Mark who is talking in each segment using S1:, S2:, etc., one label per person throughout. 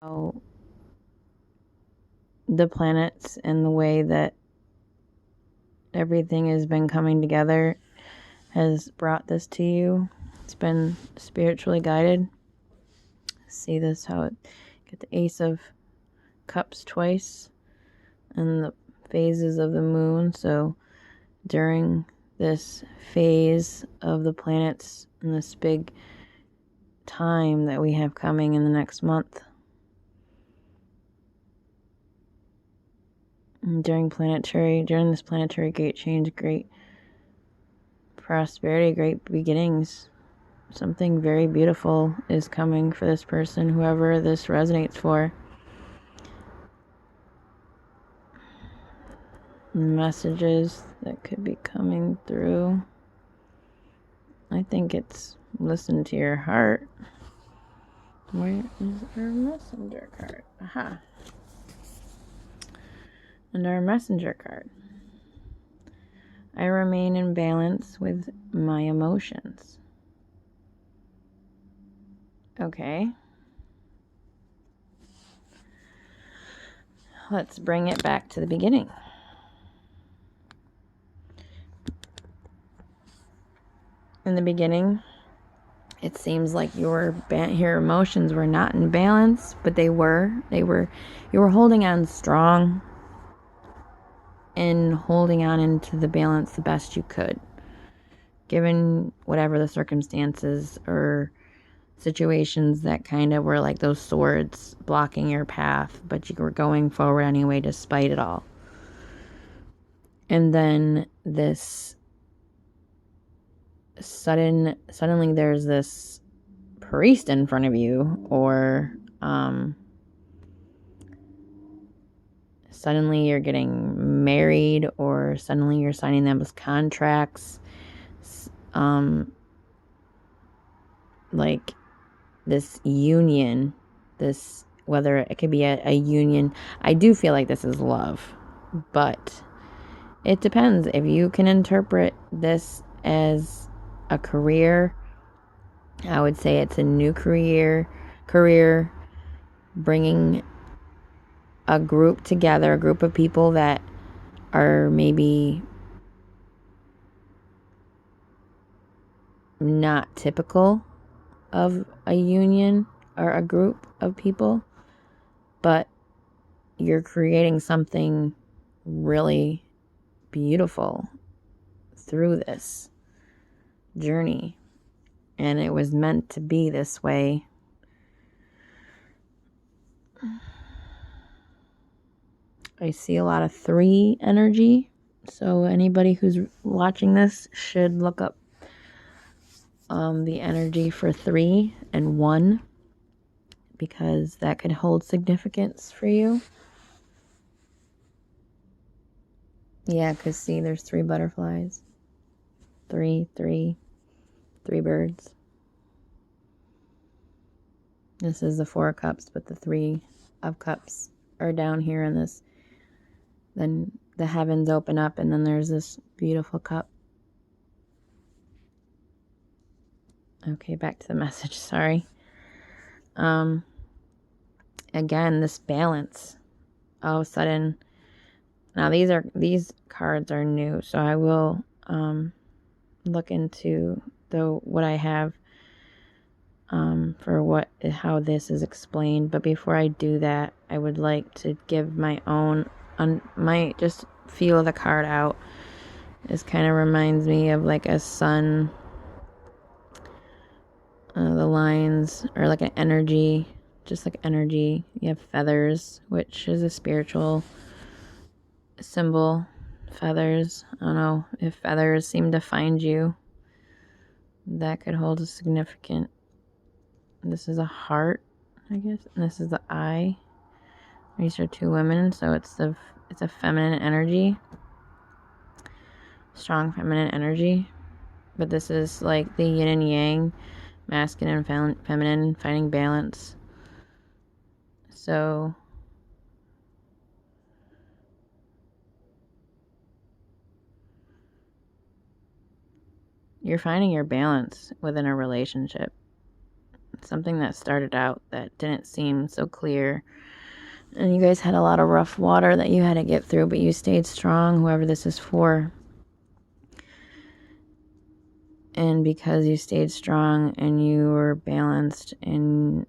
S1: how the planets and the way that everything has been coming together has brought this to you. It's been spiritually guided. See this, how it get the Ace of Cups twice and the phases of the moon. So during this phase of the planets and this big time that we have coming in the next month, during this planetary gate change, great prosperity, great beginnings. Something very beautiful is coming for this person, whoever this resonates for. Messages that could be coming through. I think it's listen to your heart. Where is our messenger card? Aha. And our messenger card. I remain in balance with my emotions. Okay. Let's bring it back to the beginning. In the beginning, it seems like your emotions were not in balance, but you were holding on strong and holding on into the balance the best you could, given whatever the circumstances or situations that kind of were like those swords blocking your path, but you were going forward anyway despite it all. And then this suddenly there's this priest in front of you, or suddenly you're getting married, or suddenly you're signing those contracts, like this union, whether it could be a union. I do feel like this is love, but it depends. If you can interpret this as a career, I would say it's a new career bringing a group together, a group of people that are maybe not typical of a union or a group of people, but you're creating something really beautiful through this journey, and it was meant to be this way. I see a lot of 3 energy, so anybody who's watching this should look up the energy for 3 and 1, because that could hold significance for you. Yeah, because see, there's 3 butterflies. 3 birds. This is the 4 of Cups, but the 3 of Cups are down here in this. Then the heavens open up, and then there's this beautiful cup. Okay, back to the message. Sorry. Again, this balance. All of a sudden, now these cards are new, so I will look into what I have for how this is explained. But before I do that, I would like to give my own just feel the card out. This kind of reminds me of like a sun. The lines are like an energy, just like energy. You have feathers, which is a spiritual symbol. Feathers. I don't know if feathers seem to find you. That could hold a significant. This is a heart, I guess, and this is the eye. These are 2 women, so it's a feminine energy, strong feminine energy. But this is like the yin and yang, masculine and feminine, finding balance. So you're finding your balance within a relationship. something that started out that didn't seem so clear. And you guys had a lot of rough water that you had to get through, but you stayed strong, whoever this is for. And because you stayed strong and you were balanced and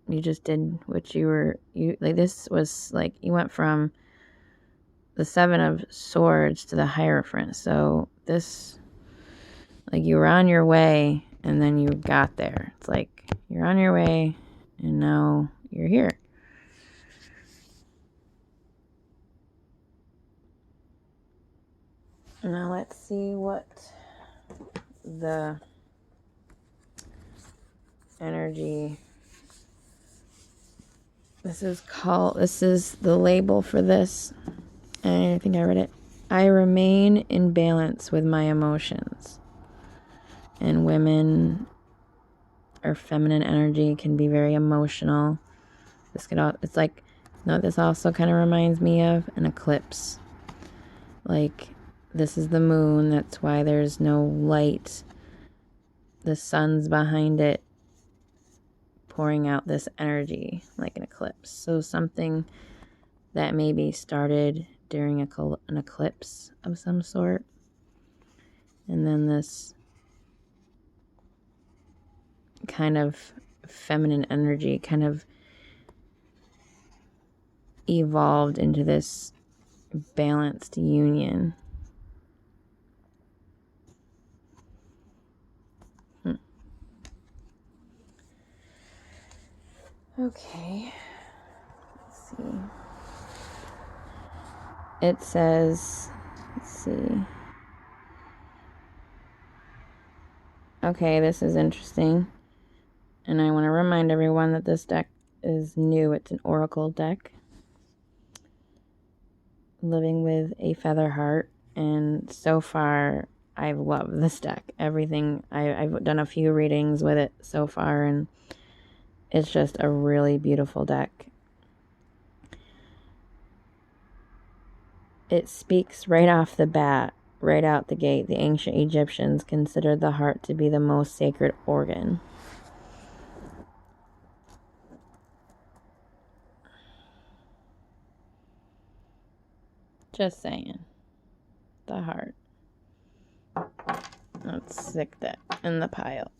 S1: you just did what this was like, you went from the Seven of Swords to the Hierophant. So this, like, you were on your way and then you got there. It's like you're on your way and now you're here. Now let's see what the energy. This is the label for this. I think I read it. I remain in balance with my emotions. And women or feminine energy can be very emotional. It's like, no, this also kind of reminds me of an eclipse. Like, this is the moon, that's why there's no light. The sun's behind it, pouring out this energy like an eclipse. So something that maybe started during an eclipse of some sort. And then this kind of feminine energy kind of evolved into this balanced union. Okay. Let's see. It says, let's see. Okay, this is interesting. And I want to remind everyone that this deck is new. It's an oracle deck. Living with a Feather Heart. And so far, I've loved this deck. Everything, I've done a few readings with it so far, and it's just a really beautiful deck. It speaks right off the bat, right out the gate. The ancient Egyptians considered the heart to be the most sacred organ. Just saying. The heart. Let's stick that in the pile.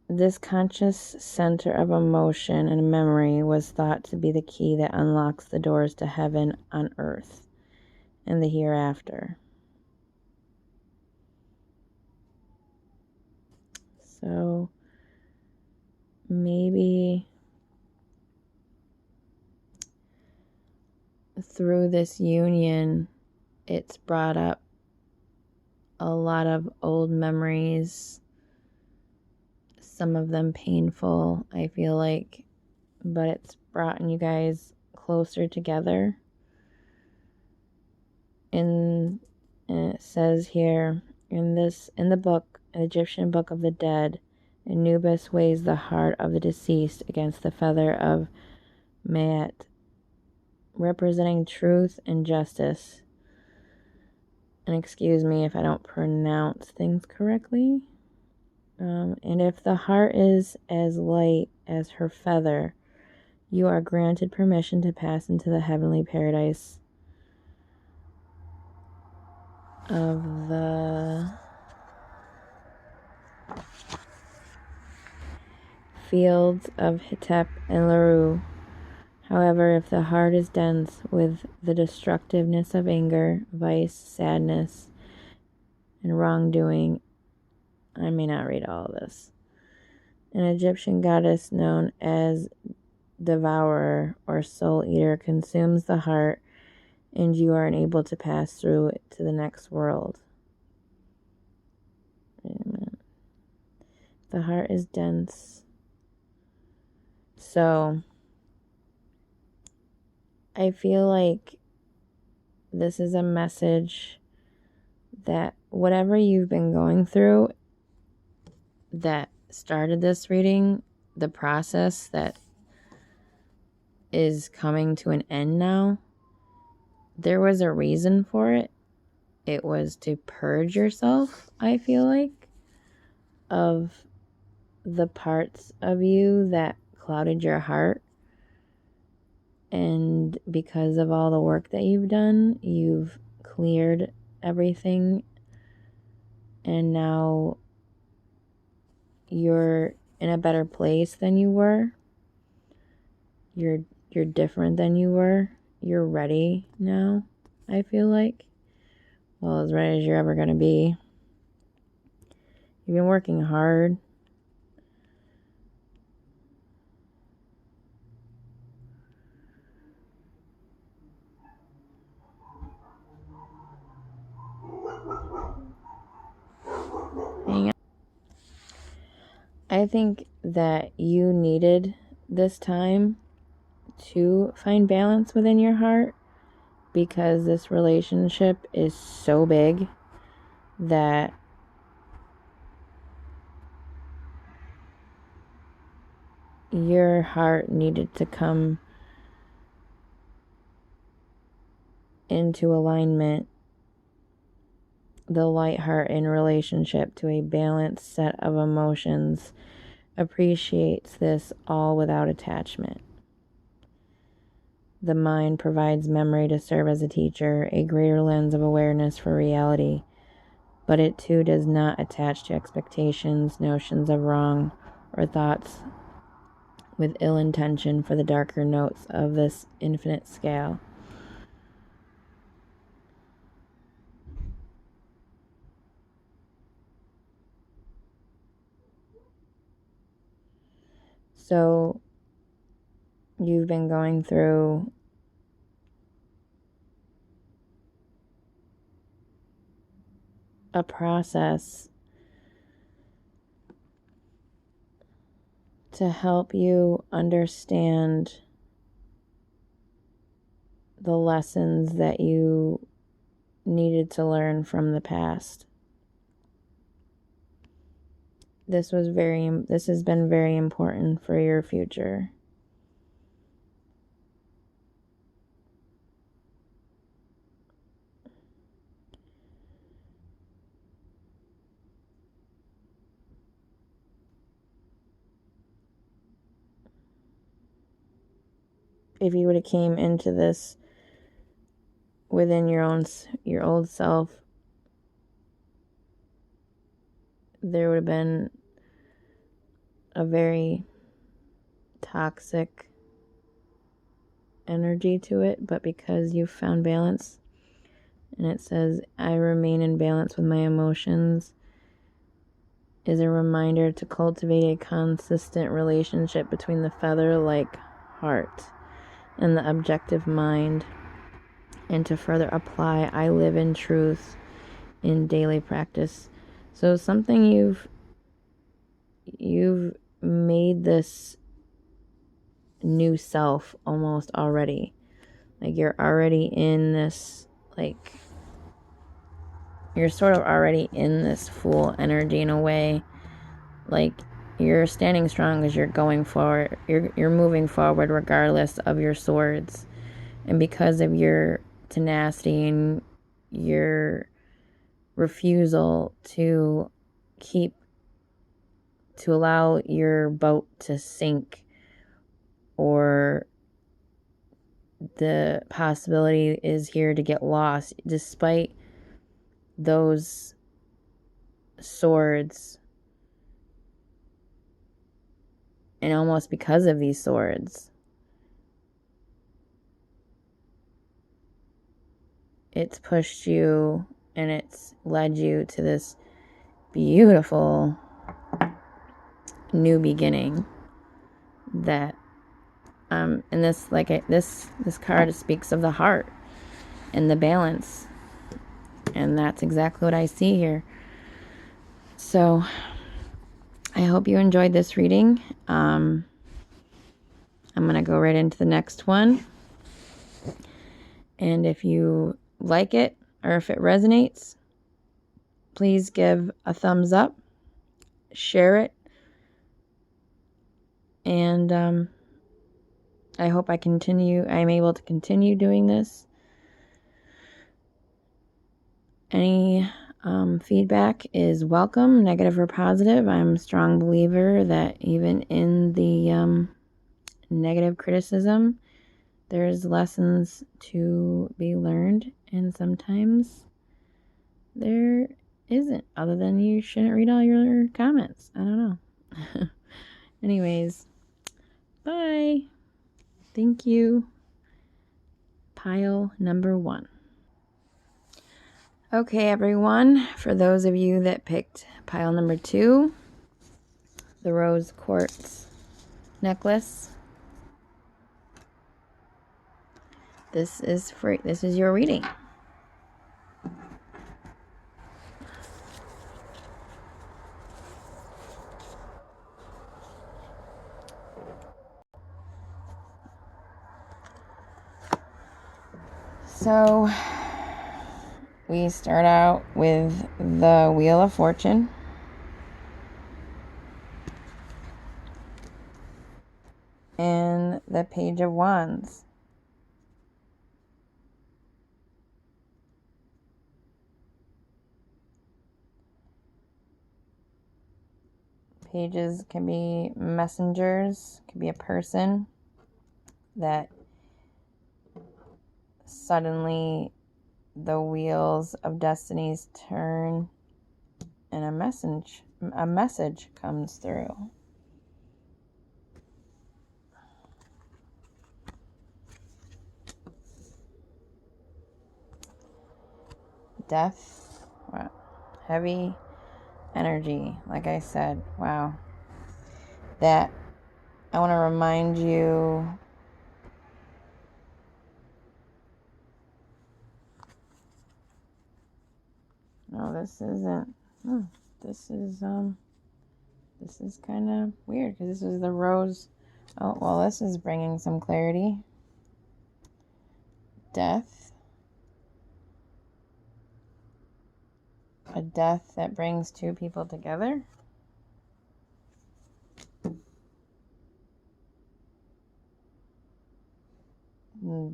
S1: This conscious center of emotion and memory was thought to be the key that unlocks the doors to heaven on earth and the hereafter. So maybe through this union, it's brought up a lot of old memories, some of them painful, I feel like, but it's brought you guys closer together. And it says here, in the book, an Egyptian Book of the Dead, Anubis weighs the heart of the deceased against the feather of Maat, representing truth and justice. And excuse me if I don't pronounce things correctly. And if the heart is as light as her feather, you are granted permission to pass into the heavenly paradise of the fields of Hetep and Laru. However, if the heart is dense with the destructiveness of anger, vice, sadness, and wrongdoing, I may not read all of this. An Egyptian goddess known as Devourer or Soul Eater consumes the heart, and you are unable to pass through it to the next world. Wait a minute. The heart is dense. So I feel like this is a message that whatever you've been going through that started this reading, the process that is coming to an end now, there was a reason for it. It was to purge yourself, I feel like, of the parts of you that clouded your heart. And because of all the work that you've done, you've cleared everything. And now you're in a better place than you were. You're different than you were. You're ready now, I feel like. Well, as ready as you're ever going to be. You've been working hard. I think that you needed this time to find balance within your heart, because this relationship is so big that your heart needed to come into alignment, the light heart in relationship to a balanced set of emotions appreciates this all without attachment. The mind provides memory to serve as a teacher, a greater lens of awareness for reality, but it too does not attach to expectations, notions of wrong, or thoughts with ill intention for the darker notes of this infinite scale. So you've been going through a process to help you understand the lessons that you needed to learn from the past. This has been very important for your future. If you would have came into this within your old self, there would have been a very toxic energy to it, but because you've found balance, and it says, I remain in balance with my emotions, is a reminder to cultivate a consistent relationship between the feather-like heart and the objective mind, and to further apply I live in truth in daily practice. So something you've made this new self almost already. Like you're already in this, like you're sort of already in this full energy in a way. Like you're standing strong because you're going forward. You're moving forward regardless of your swords. And because of your tenacity and your refusal to allow your boat to sink, or the possibility is here to get lost, despite those swords, and almost because of these swords, it's pushed you and it's led you to this beautiful new beginning that and this this card speaks of the heart and the balance, and that's exactly what I see here. So I hope you enjoyed this reading. I'm gonna go right into the next one, and if you like it or if it resonates, please give a thumbs up, share it, and I hope I'm able to continue doing this. Any feedback is welcome, negative or positive. I'm a strong believer that even in the negative criticism, there's lessons to be learned, and sometimes there isn't, other than you shouldn't read all your comments. I don't know. Anyways, bye. Thank you. Pile number 1. Okay, everyone, for those of you that picked pile number 2, the rose quartz necklace, this is free. This is your reading. So we start out with the Wheel of Fortune. And the Page of Wands. Pages can be messengers, can be a person that suddenly the wheels of destinies turn and a message comes through. Death, wow. Heavy energy, like I said, wow. That I want to remind you no, this isn't. Oh, this is kind of weird because this is the rose. Oh, well, this is bringing some clarity. Death. A death that brings two people together.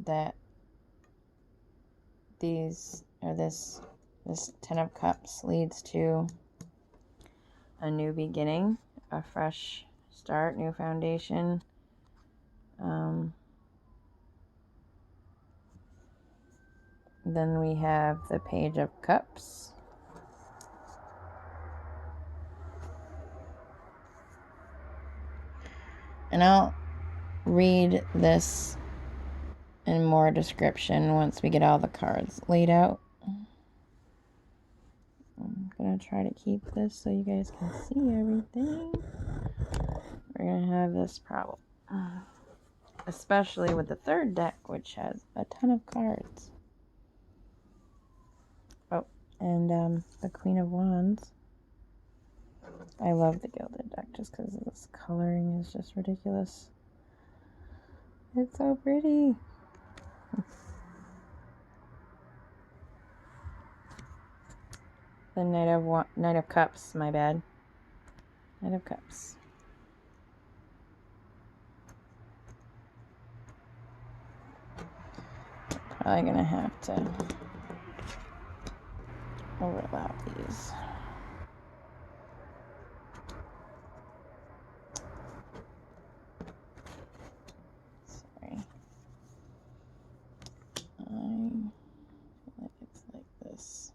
S1: That this 10 of Cups leads to a new beginning, a fresh start, new foundation. Then we have the Page of Cups. And I'll read this in more description once we get all the cards laid out. I'm going to try to keep this so you guys can see everything. We're going to have this problem. Especially with the third deck, which has a ton of cards. Oh, and the Queen of Wands. I love the Gilded deck just because this coloring is just ridiculous. It's so pretty. The Knight of Cups, my bad. Knight of Cups. Probably gonna have to overlap these. Sorry. I feel like it's like this.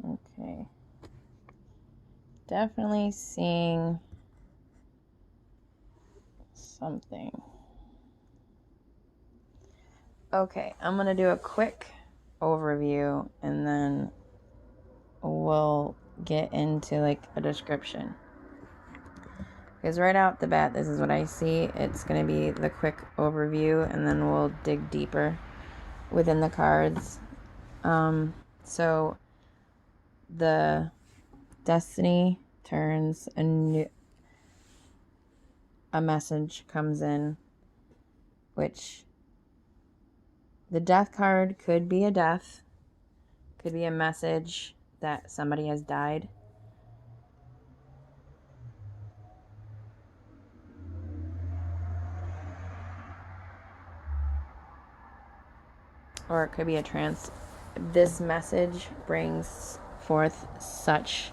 S1: Okay. Definitely seeing something. Okay, I'm going to do a quick overview and then we'll get into like a description. Because right out the bat, this is what I see. It's going to be the quick overview and then we'll dig deeper within the cards. So the Destiny turns, a message comes in, which the Death card could be a death, could be a message that somebody has died. or it could be this message brings forth such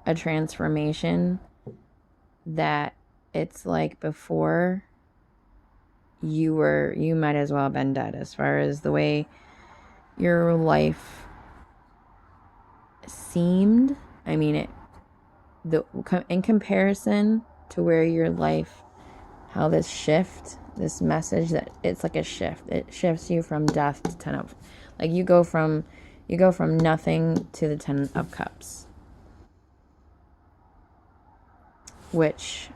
S1: a transformation that it's like before you might as well have been dead, as far as the way your life seemed. I mean, in comparison to where your life, how this message, that it's like a shift. It shifts you from death to 10 of, like you go from nothing to the 10 of Cups, which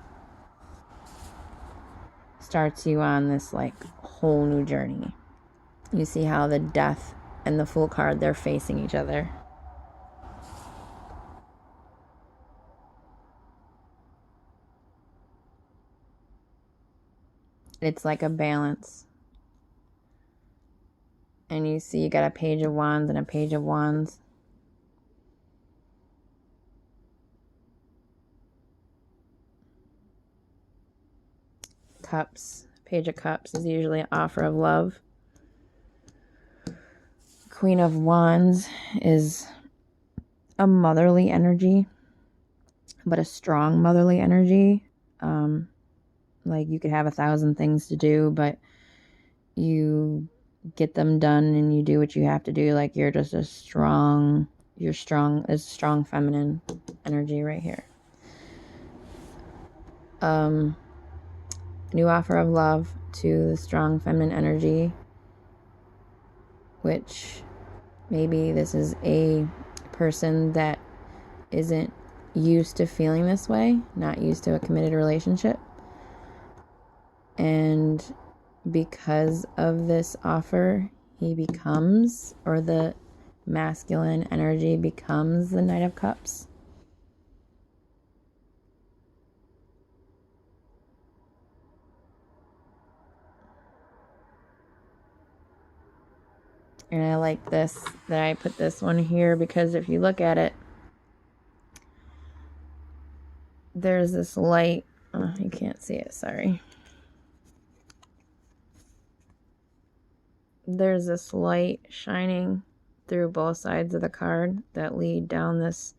S1: starts you on this like whole new journey. You see how the Death and the Fool card, they're facing each other. It's like a balance. And you see you got a Page of Wands and a Page of Wands. Cups. Page of Cups is usually an offer of love. Queen of Wands is a motherly energy, but a strong motherly energy. Like you could have 1,000 things to do, but you get them done and you do what you have to do. Like you're just there's strong feminine energy right here. New offer of love to the strong feminine energy, which maybe this is a person that isn't used to feeling this way, not used to a committed relationship. And because of this offer, he becomes, or the masculine energy becomes, the Knight of Cups. And I like this, that I put this one here, because if you look at it, there's this light. Oh, you can't see it, sorry. There's this light shining through both sides of the card that lead down this,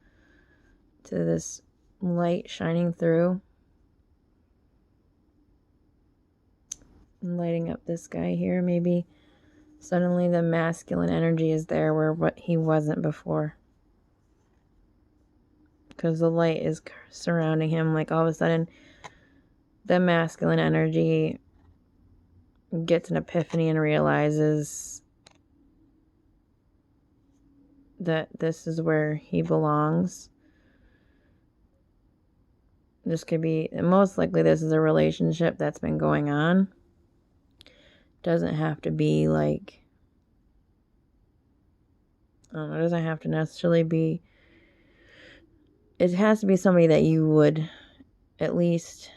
S1: to this light shining through. And lighting up this guy here. Maybe suddenly the masculine energy is there where what he wasn't before. Because the light is surrounding him. Like all of a sudden, the masculine energy gets an epiphany and realizes that this is where he belongs. This could be, most likely this is a relationship that's been going on. Doesn't have to be like, it doesn't have to necessarily be, it has to be somebody that you would at least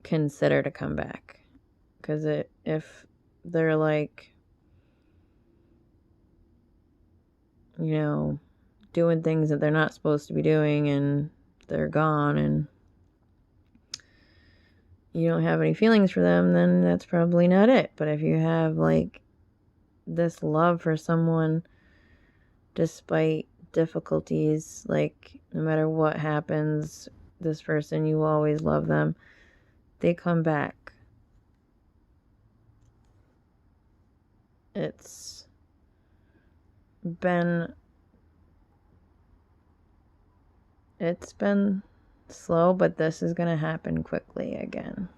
S1: consider to come back. Because if they're like, you know, doing things that they're not supposed to be doing and they're gone and you don't have any feelings for them, then that's probably not it. But if you have like this love for someone despite difficulties, like no matter what happens, this person, you will always love them, they come back. It's been slow, but this is going to happen quickly again.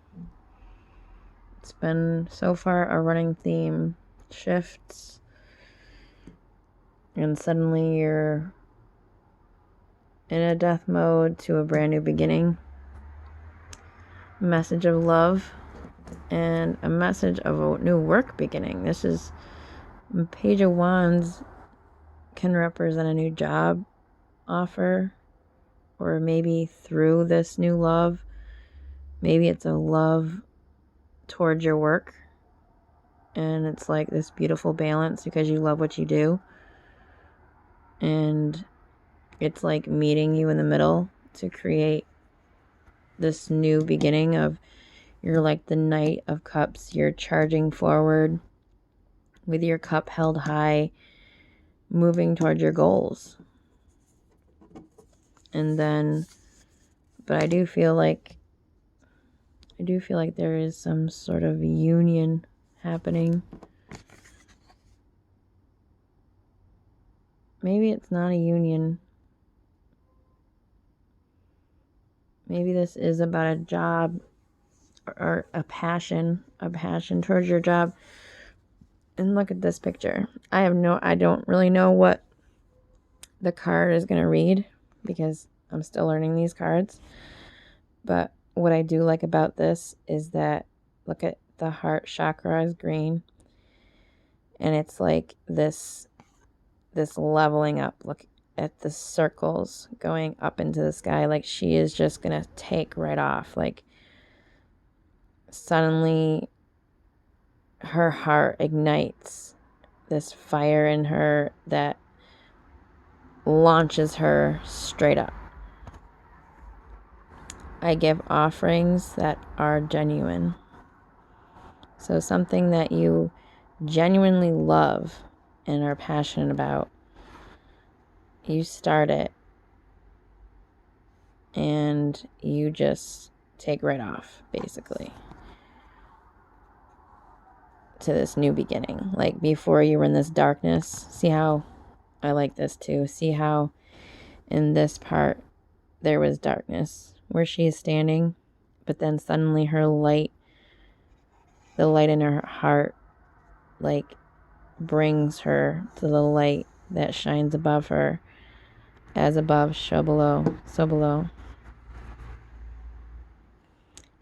S1: It's been so far a running theme. Shifts, and suddenly you're in a death mode to a brand new beginning. Message of love and a message of a new work beginning. This is Page of Wands, can represent a new job offer, or maybe through this new love, maybe it's a love towards your work, and it's like this beautiful balance because you love what you do, and it's like meeting you in the middle to create this new beginning of, you're like the Knight of Cups, you're charging forward, with your cup held high, moving toward your goals. And then, but I do feel like there is some sort of union happening. Maybe it's not a union. Maybe this is about a job or a passion towards your job. And look at this picture. I don't really know what the card is going to read because I'm still learning these cards. But what I do like about this is that, look at the heart chakra is green. And it's like this leveling up. Look at the circles going up into the sky. Like she is just going to take right off. Like suddenly her heart ignites this fire in her that launches her straight up. I give offerings that are genuine. So something that you genuinely love and are passionate about, you start it and you just take right off, basically, to this new beginning. Like before you were in this darkness. See how I like this too. See how in this part there was darkness where she is standing, but then suddenly her light, the light in her heart, like brings her to the light that shines above her. As above, so below.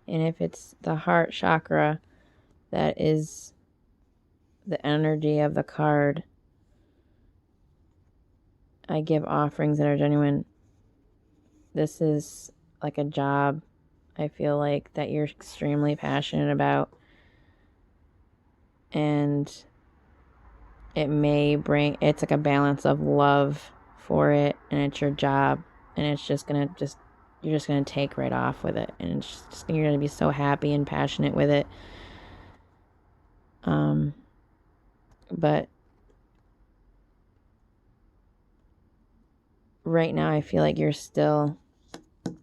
S1: And if it's the heart chakra, that is the energy of the card. I give offerings that are genuine. This is like a job, I feel like, that you're extremely passionate about. And it's like a balance of love for it, and it's your job, and it's just you're just gonna take right off with it, and you're gonna be so happy and passionate with it. But right now I feel like you're still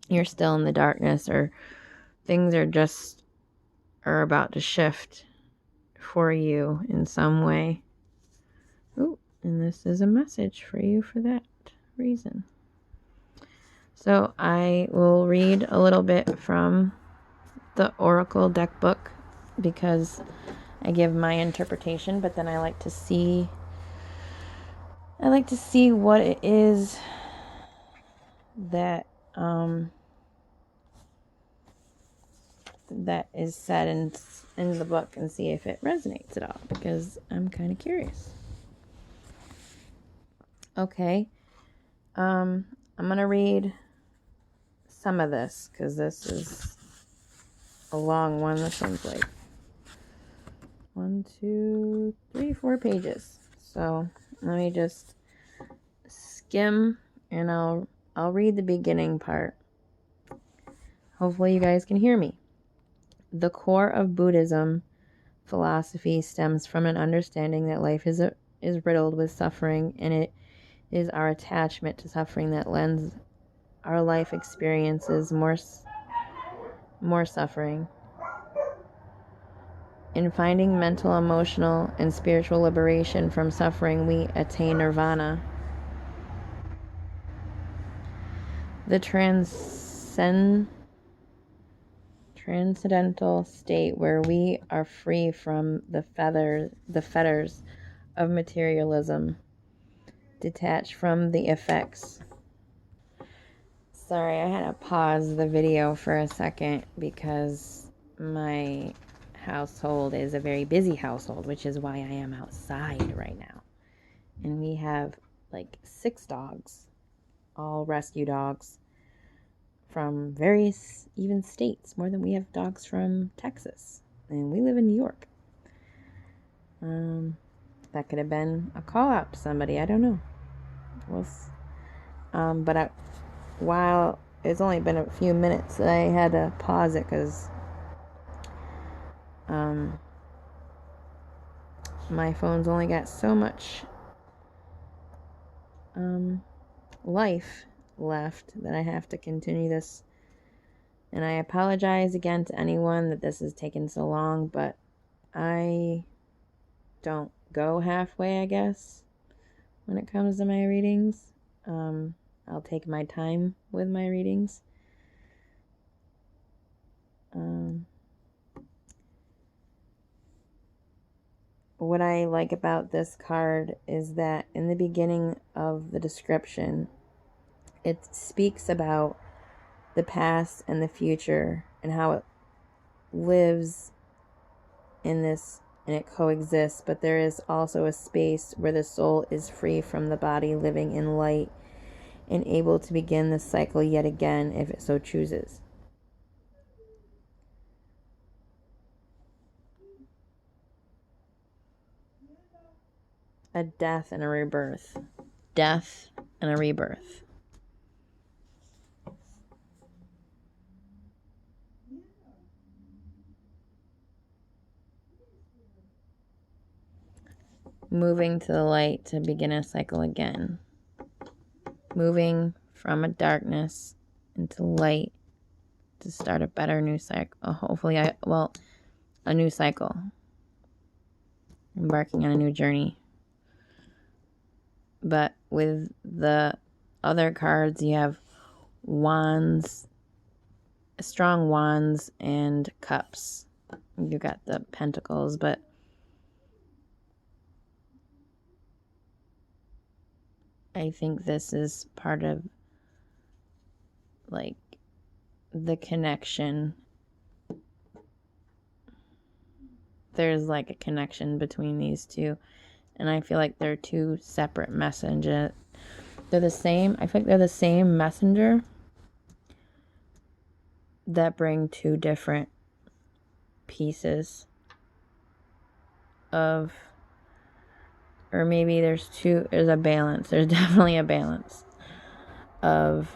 S1: in the darkness, or things are about to shift for you in some way. Ooh, and this is a message for you for that reason. So I will read a little bit from the Oracle deck book because I give my interpretation, but then I like to see what it is that that is said in the book, and see if it resonates at all, because I'm kind of curious. Okay. I'm going to read some of this because this is a long one. This one's like 1, 2, 3, 4 pages. So let me just skim, and I'll read the beginning part. Hopefully you guys can hear me. The core of Buddhism philosophy stems from an understanding that life is riddled with suffering, and it is our attachment to suffering that lends our life experiences more suffering. In finding mental, emotional, and spiritual liberation from suffering, we attain nirvana, the transcendental state where we are free from the fetters of materialism, detached from the effects. Sorry, I had to pause the video for a second because my household is a very busy household, which is why I am outside right now. And we have like 6 dogs, all rescue dogs from various even states, more than we have dogs from Texas. And we live in New York. That could have been a call out to somebody, I don't know. But while it's only been a few minutes, I had to pause it because my phone's only got so much life left that I have to continue this. And I apologize again to anyone that this has taken so long, but I don't go halfway, I guess, when it comes to my readings. I'll take my time with my readings. What I like about this card is that in the beginning of the description, it speaks about the past and the future and how it lives in this and it coexists, but there is also a space where the soul is free from the body, living in light and able to begin the cycle yet again if it so chooses. A death and a rebirth. Death and a rebirth. Moving to the light to begin a cycle again. Moving from a darkness into light to start a better new cycle. Hopefully, a new cycle. Embarking on a new journey. But with the other cards, you have wands, strong wands, and cups. You got the pentacles, but I think this is part of like the connection. There's like a connection between these two, and I feel like they're two separate messengers. They're the same. I think they're the same messenger that bring two different pieces of, or maybe there's a balance. There's definitely a balance of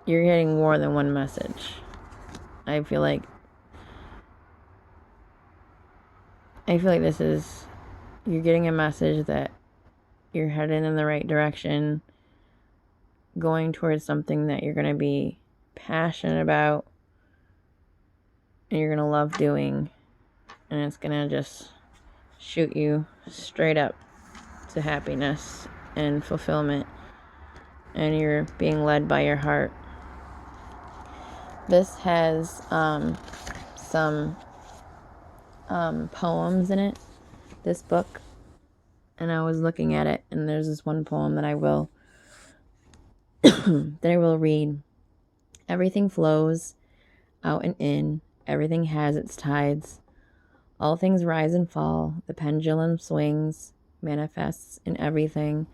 S1: you're getting more than one message. I feel like this is, you're getting a message that you're heading in the right direction, going towards something that you're going to be passionate about and you're going to love doing, and it's going to just shoot you straight up to happiness and fulfillment, and you're being led by your heart. This has some poems in it, this book, and I was looking at it, and there's this one poem that I will read. Everything flows out and in, everything has its tides, all things rise and fall, the pendulum swings, manifests in everything,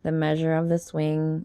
S1: the measure of the swing